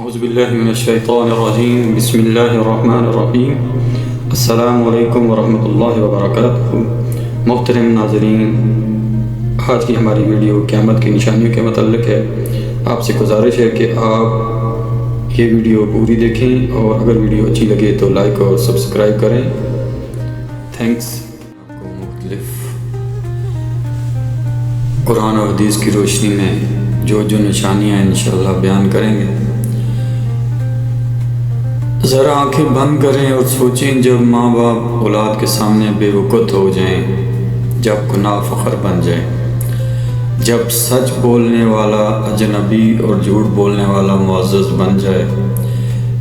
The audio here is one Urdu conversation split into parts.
اعوذ باللہ من الشیطان الرجیم، بسم اللہ الرحمن الرحیم۔ السلام علیکم ورحمۃ اللہ وبرکاتہ۔ محترم ناظرین، آج کی ہماری ویڈیو قیامت کی نشانیوں کے متعلق ہے۔ آپ سے گزارش ہے کہ آپ یہ ویڈیو پوری دیکھیں اور اگر ویڈیو اچھی لگے تو لائک اور سبسکرائب کریں۔ تھینکس۔ آپ کو مختلف قرآن اور حدیث کی روشنی میں جو نشانیاں انشاءاللہ بیان کریں گے۔ ذرا آنکھیں بند کریں اور سوچیں، جب ماں باپ اولاد کے سامنے بے وقت ہو جائیں، جب گناہ فخر بن جائے، جب سچ بولنے والا اجنبی اور جھوٹ بولنے والا معزز بن جائے،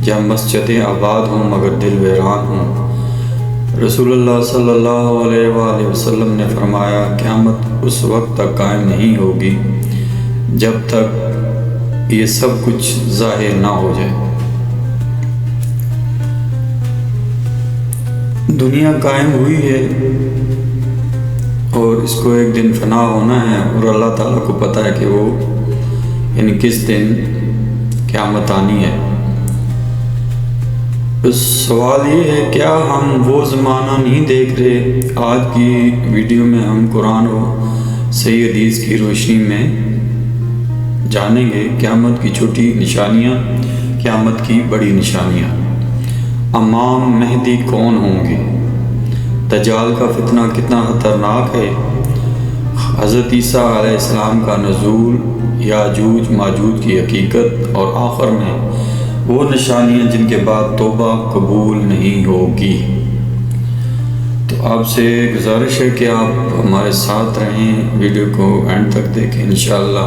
جب مسجدیں آباد ہوں مگر دل ویران ہوں۔ رسول اللہ صلی اللہ علیہ وآلہ وسلم نے فرمایا، قیامت اس وقت تک قائم نہیں ہوگی جب تک یہ سب کچھ ظاہر نہ ہو جائے۔ دنیا قائم ہوئی ہے اور اس کو ایک دن فنا ہونا ہے، اور اللہ تعالیٰ کو پتہ ہے کہ وہ کس دن قیامت آنی ہے۔ بس سوال یہ ہے، کیا ہم وہ زمانہ نہیں دیکھ رہے؟ آج کی ویڈیو میں ہم قرآن و صحیح حدیث کی روشنی میں جانیں گے قیامت کی چھوٹی نشانیاں، قیامت کی بڑی نشانیاں۔ امام مہدی کون ہوں گے؟ دجال کا فتنہ کتنا خطرناک ہے؟ حضرت عیسیٰ علیہ السلام کا نزول، یاجوج ماجوج کی حقیقت، اور آخر میں وہ نشانیاں جن کے بعد توبہ قبول نہیں ہوگی۔ تو آپ سے گزارش ہے کہ آپ ہمارے ساتھ رہیں، ویڈیو کو اینڈ تک دیکھیں، انشاءاللہ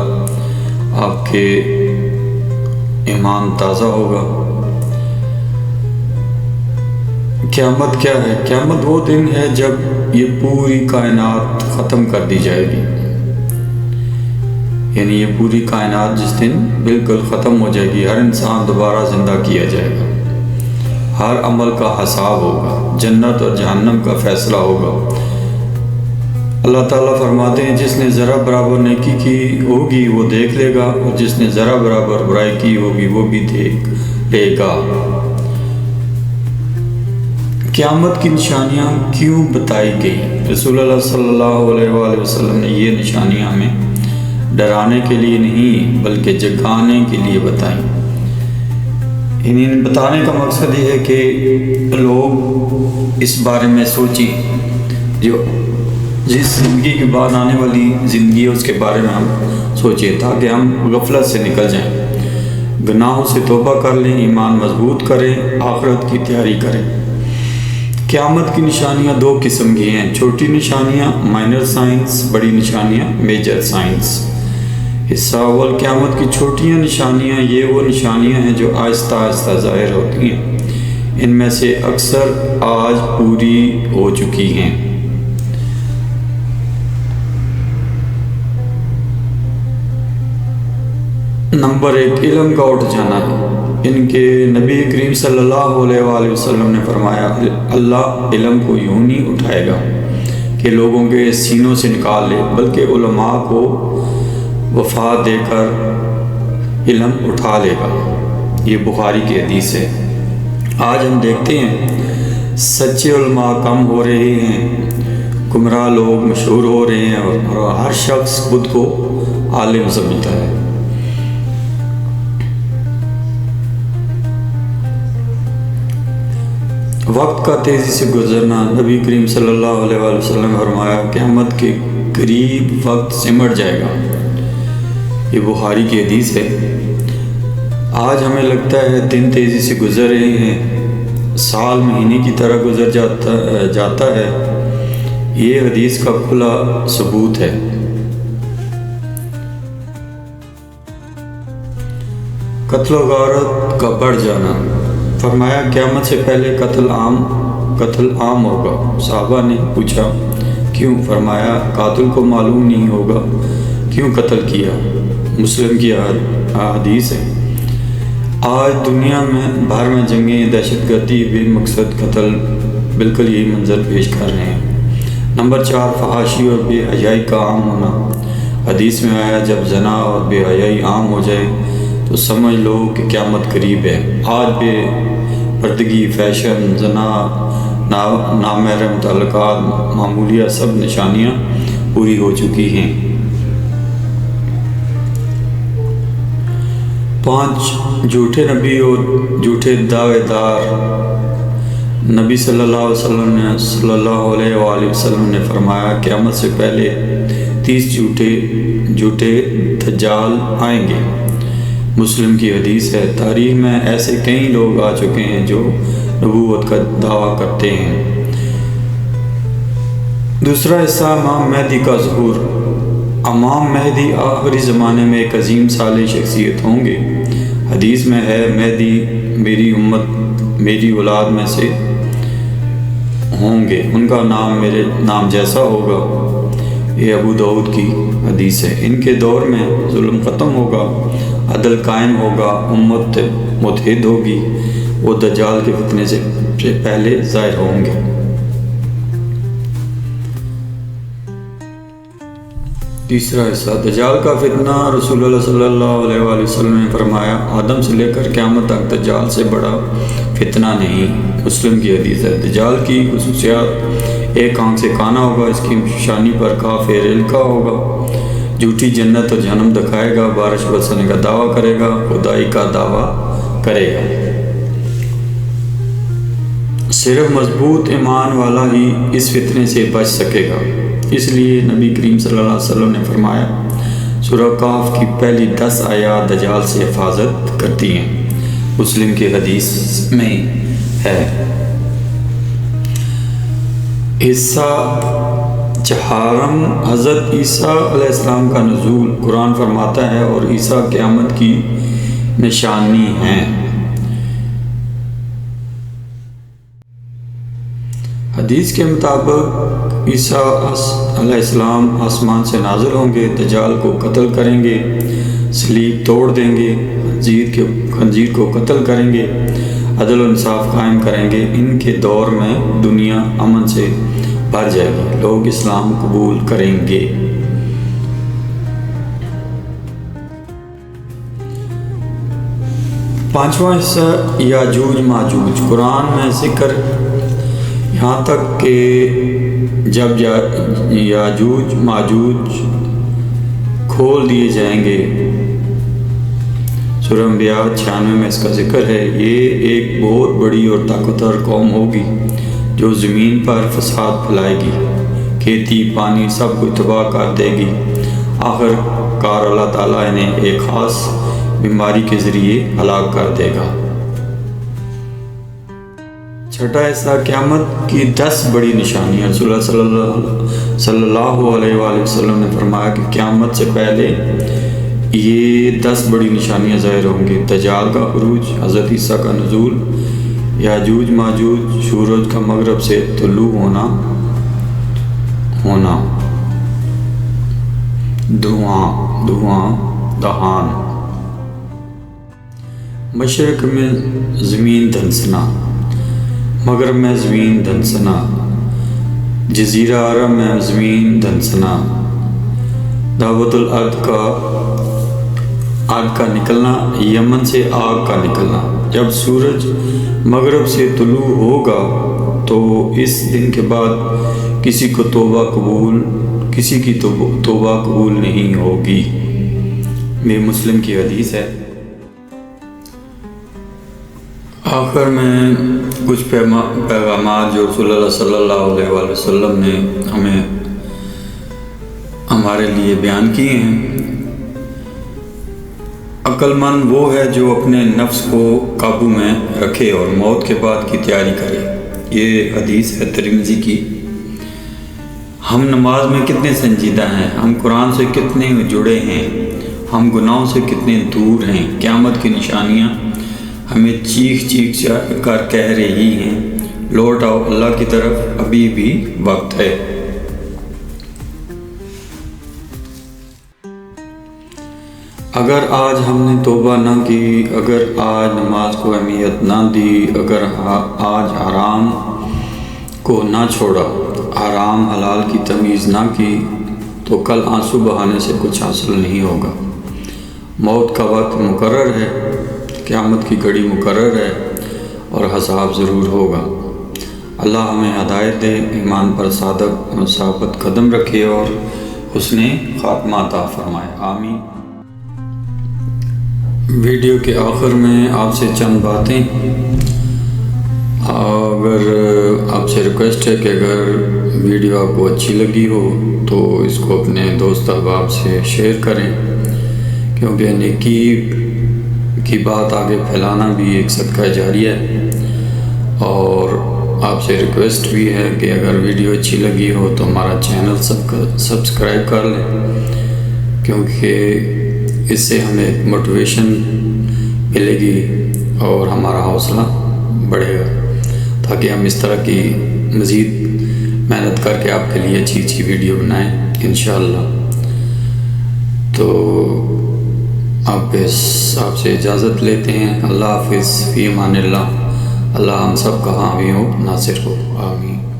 آپ کے ایمان تازہ ہوگا۔ قیامت کیا ہے؟ قیامت وہ دن ہے جب یہ پوری کائنات ختم کر دی جائے گی، یعنی یہ پوری کائنات جس دن بالکل ختم ہو جائے گی، ہر انسان دوبارہ زندہ کیا جائے گا، ہر عمل کا حساب ہوگا، جنت اور جہنم کا فیصلہ ہوگا۔ اللہ تعالیٰ فرماتے ہیں، جس نے ذرا برابر نیکی کی ہوگی وہ دیکھ لے گا، اور جس نے ذرا برابر برائی کی ہوگی وہ بھی دیکھ لے گا۔ قیامت کی نشانیاں کیوں بتائی گئی؟ رسول اللہ صلی اللہ علیہ وآلہ وسلم نے یہ نشانیاں ہمیں ڈرانے کے لیے نہیں بلکہ جگانے کے لیے بتائیں۔ انہیں بتانے کا مقصد یہ ہے کہ لوگ اس بارے میں سوچیں، جو جس زندگی کے بعد آنے والی زندگی ہے اس کے بارے میں ہم سوچیں، تاکہ ہم غفلت سے نکل جائیں، گناہوں سے توبہ کر لیں، ایمان مضبوط کریں، آخرت کی تیاری کریں۔ قیامت کی نشانیاں دو قسم کی ہیں، چھوٹی نشانیاں مائنر سائنس، بڑی نشانیاں میجر سائنس۔ حصہ اول، قیامت کی چھوٹیاں نشانیاں یہ وہ نشانیاں ہیں جو آہستہ آہستہ ظاہر ہوتی ہیں، ان میں سے اکثر آج پوری ہو چکی ہیں۔ نمبر ایک، علم کا اٹھ جانا ہے۔ ان کے نبی کریم صلی اللہ علیہ وآلہ وسلم نے فرمایا، اللہ علم کو یوں نہیں اٹھائے گا کہ لوگوں کے سینوں سے نکال لے، بلکہ علماء کو وفات دے کر علم اٹھا لے گا۔ یہ بخاری کی حدیث ہے۔ آج ہم دیکھتے ہیں سچے علماء کم ہو رہے ہیں، گمراہ لوگ مشہور ہو رہے ہیں، اور ہر شخص خود کو عالم سمجھتا ہے۔ وقت کا تیزی سے گزرنا، نبی کریم صلی اللہ علیہ وآلہ وسلم نے فرمایا، قیامت کے قریب وقت سمٹ جائے گا۔ یہ بخاری کی حدیث ہے۔ آج ہمیں لگتا ہے دن تیزی سے گزر رہے ہیں، سال مہینے کی طرح گزر جاتا ہے۔ یہ حدیث کا کھلا ثبوت ہے۔ قتل و غارت کا بڑھ جانا، فرمایا قیامت سے پہلے قتل عام ہوگا۔ صحابہ نے پوچھا کیوں؟ فرمایا قاتل کو معلوم نہیں ہوگا کیوں قتل کیا۔ مسلم کی حدیث ہے۔ آج دنیا میں بھر میں جنگیں، دہشت گردی، بے مقصد قتل بالکل یہی منظر پیش کر رہے ہیں۔ نمبر چار، فحاشی اور بے حیائی کا عام ہونا۔ حدیث میں آیا، جب زنا اور بے حیائی عام ہو جائے تو تو سمجھ لو کہ قیامت قریب ہے۔ آج بے پردگی، فیشن، زنا، نامحرم تعلقات، معمولیہ سب نشانیاں پوری ہو چکی ہیں۔ 5 جھوٹے نبی اور جھوٹے دعوے دار۔ نبی صلی اللہ علیہ وسلم نے فرمایا قیامت سے پہلے 30 جھوٹے دجال آئیں گے۔ مسلم کی حدیث ہے۔ تاریخ میں ایسے کئی لوگ آ چکے ہیں جو نبوت کا دعویٰ کرتے ہیں۔ دوسرا حصہ امام مہدی کا ظہور۔ امام مہدی آخری زمانے میں ایک عظیم صالح شخصیت ہوں گے۔ حدیث میں ہے مہدی میری امت میری اولاد میں سے ہوں گے، ان کا نام میرے نام جیسا ہوگا۔ یہ ابو داؤد کی حدیث ہے۔ ان کے دور میں ظلم ختم ہوگا، عدل قائم ہوگا، امت متحد ہوگی، وہ دجال کے فتنے سے پہلے ظاہر ہوں گے۔ تیسرا حصہ دجال کا فتنہ۔ رسول اللہ صلی اللہ علیہ وآلہ وسلم نے فرمایا آدم سے لے کر قیامت تک دجال سے بڑا فتنہ نہیں۔ مسلم کی حدیث ہے۔ دجال کی خصوصیات: ایک آنکھ سے کانا ہوگا، اس کی شانی پر کاف رلکا ہوگا، جھوٹی جنت اور جہنم دکھائے گا، بارش برسنے کا دعویٰ کرے گا، خدائی کا دعویٰ کرے گا۔ صرف مضبوط ایمان والا ہی اس فتنے سے بچ سکے گا۔ اس لیے نبی کریم صلی اللہ علیہ وسلم نے فرمایا سورہ کاف کی پہلی 10 آیات دجال سے حفاظت کرتی ہیں۔ مسلم کی حدیث میں ہے۔ حصہ چہارم حضرت عیسیٰ علیہ السلام کا نزول۔ قرآن فرماتا ہے اور عیسیٰ قیامت کی نشانی ہیں۔ حدیث کے مطابق عیسیٰ علیہ السلام آسمان سے نازل ہوں گے، دجال کو قتل کریں گے، صلیب توڑ دیں گے، خنزیر کو قتل کریں گے، عدل و انصاف قائم کریں گے۔ ان کے دور میں دنیا امن سے بھر جائے گی، لوگ اسلام قبول کریں گے۔ پانچواں حصہ یاجوج ماجوج۔ قرآن میں ذکر یہاں تک کہ جب یاجوج ماجوج کھول دیے جائیں گے۔ سورہ انبیاء 96 میں اس کا ذکر ہے۔ یہ ایک بہت بڑی اور طاقتور قوم ہوگی جو زمین پر فساد پھیلائے گی، کھیتی پانی سب کو تباہ کر دے گی۔ آخر کار اللہ تعالیٰ انہیں ایک خاص بیماری کے ذریعے ہلاک کر دے گا۔ چھٹا حصہ قیامت کی 10 بڑی نشانیاں۔ رسول اللہ صلی اللہ علیہ وآلہ وسلم نے فرمایا کہ قیامت سے پہلے یہ 10 بڑی نشانیاں ظاہر ہوں گی۔ دجال کا عروج، حضرت عیسیٰ کا نزول، یاجوج ماجوج، سورج کا مغرب سے طلوع ہونا، دہان، مشرق میں زمین دھنسنا، مغرب میں زمین دھنسنا، جزیرہ عرب میں زمین دھنسنا، دعوت الارض کا نکلنا، یمن سے آگ کا نکلنا۔ جب سورج مغرب سے طلوع ہوگا تو اس دن کے بعد کسی کی توبہ قبول نہیں ہوگی۔ یہ مسلم کی حدیث ہے۔ آخر میں کچھ پیغامات جو رسول اللہ صلی اللہ علیہ وآلہ وسلم نے ہمارے لیے بیان کیے ہیں۔ عقل مند وہ ہے جو اپنے نفس کو قابو میں رکھے اور موت کے بعد کی تیاری کرے۔ یہ حدیث ہے ترمذی کی۔ ہم نماز میں کتنے سنجیدہ ہیں، ہم قرآن سے کتنے جڑے ہیں، ہم گناہوں سے کتنے دور ہیں۔ قیامت کی نشانیاں ہمیں چیخ کر کہہ رہی ہیں لوٹ آؤ اللہ کی طرف، ابھی بھی وقت ہے۔ اگر آج ہم نے توبہ نہ کی، اگر آج نماز کو اہمیت نہ دی، اگر آج حرام کو نہ چھوڑا، حرام حلال کی تمیز نہ کی، تو کل آنسو بہانے سے کچھ حاصل نہیں ہوگا۔ موت کا وقت مقرر ہے، قیامت کی گھڑی مقرر ہے اور حساب ضرور ہوگا۔ اللہ ہمیں ہدایت دے، ایمان پر صادق و ثابت قدم رکھے اور حسن خاتمہ عطا فرمائے، آمین۔ ویڈیو کے آخر میں آپ سے چند باتیں، اگر آپ سے ریکویسٹ ہے کہ اگر ویڈیو آپ کو اچھی لگی ہو تو اس کو اپنے دوست احباب سے شیئر کریں، کیونکہ نیکی کی بات آگے پھیلانا بھی ایک صدقہ جاریہ ہے۔ اور آپ سے ریکویسٹ بھی ہے کہ اگر ویڈیو اچھی لگی ہو تو ہمارا چینل سبسکرائب کر لیں، کیونکہ اس سے ہمیں ایک موٹیویشن ملے گی اور ہمارا حوصلہ بڑھے گا، تاکہ ہم اس طرح کی مزید محنت کر کے آپ کے لیے اچھی اچھی ویڈیو بنائیں انشاءاللہ۔ تو آپ سے اجازت لیتے ہیں، اللہ حافظ، فی امان اللہ۔ اللہ ہم سب کا حامی ہو، ناصر ہو، آمین۔